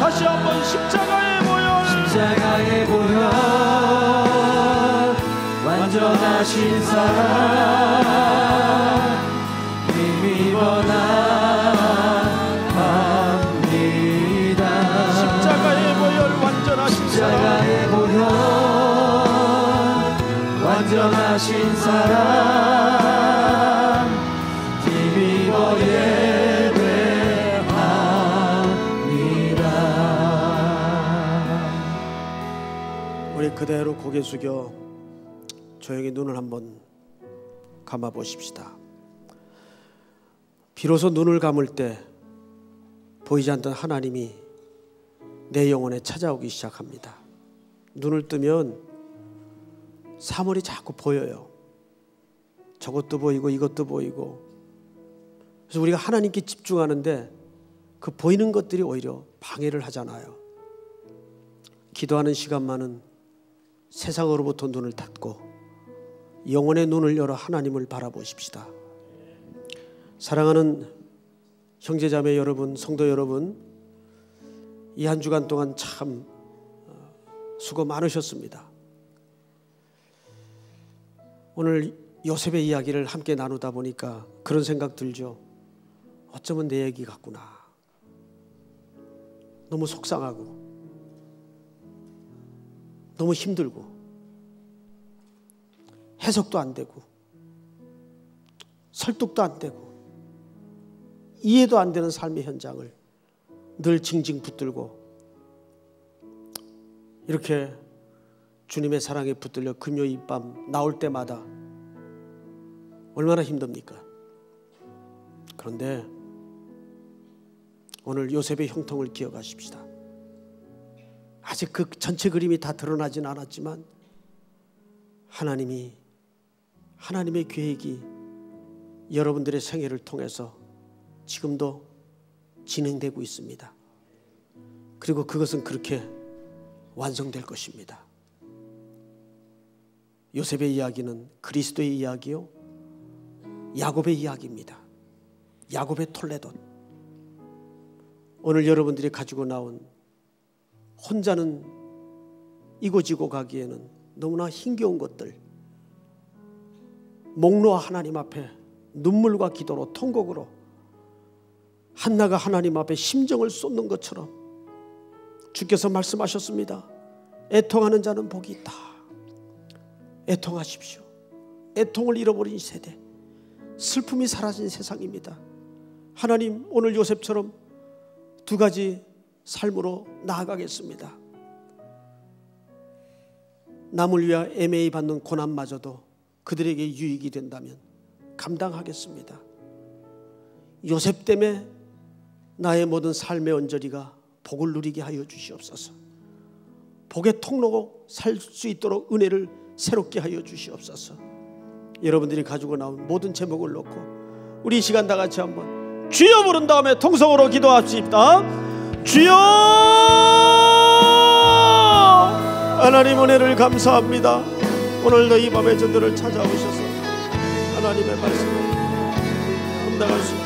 다시 한번 십자가의 보혈, 십자가의 보혈 완전하신 사랑 힘입어 나갑니다. 십자가의 보혈 완전하신 사랑, 십자가의 보혈 완전하신 사랑 힘입어 예배합니다. 우리 그대로 고개 숙여 조용히 눈을 한번 감아 보십시다. 비로소 눈을 감을 때 보이지 않던 하나님이 내 영혼에 찾아오기 시작합니다. 눈을 뜨면 사물이 자꾸 보여요. 저것도 보이고 이것도 보이고. 그래서 우리가 하나님께 집중하는데 그 보이는 것들이 오히려 방해를 하잖아요. 기도하는 시간만은 세상으로부터 눈을 닫고 영혼의 눈을 열어 하나님을 바라보십시다. 사랑하는 형제자매 여러분, 성도 여러분, 이 한 주간 동안 참 수고 많으셨습니다. 오늘 요셉의 이야기를 함께 나누다 보니까 그런 생각 들죠. 어쩌면 내 얘기 같구나. 너무 속상하고 너무 힘들고 해석도 안 되고 설득도 안 되고 이해도 안 되는 삶의 현장을 늘 징징 붙들고 이렇게 주님의 사랑에 붙들려 금요일 밤 나올 때마다 얼마나 힘듭니까? 그런데 오늘 요셉의 형통을 기억하십시다. 아직 그 전체 그림이 다 드러나진 않았지만 하나님의 계획이 여러분들의 생애를 통해서 지금도 진행되고 있습니다. 그리고 그것은 그렇게 완성될 것입니다. 요셉의 이야기는 그리스도의 이야기요, 야곱의 이야기입니다. 야곱의 톨레돈. 오늘 여러분들이 가지고 나온 혼자는 이고지고 가기에는 너무나 힘겨운 것들, 목놓아 하나님 앞에 눈물과 기도로 통곡으로 한나가 하나님 앞에 심정을 쏟는 것처럼 주께서 말씀하셨습니다. 애통하는 자는 복이 있다. 애통하십시오. 애통을 잃어버린 세대, 슬픔이 사라진 세상입니다. 하나님, 오늘 요셉처럼 두 가지 삶으로 나아가겠습니다. 남을 위하여 애매히 받는 고난마저도 그들에게 유익이 된다면 감당하겠습니다. 요셉 때문에 나의 모든 삶의 언저리가 복을 누리게 하여 주시옵소서. 복의 통로로 살 수 있도록 은혜를 새롭게 하여 주시옵소서. 여러분들이 가지고 나온 모든 제목을 놓고 우리 이 시간 다 같이 한번 주여 부른 다음에 통성으로 기도합시다. 주여! 하나님 은혜를 감사합니다. 오늘도 이 밤에 저들을 찾아오셔서 하나님의 말씀을 감당할 수 있도록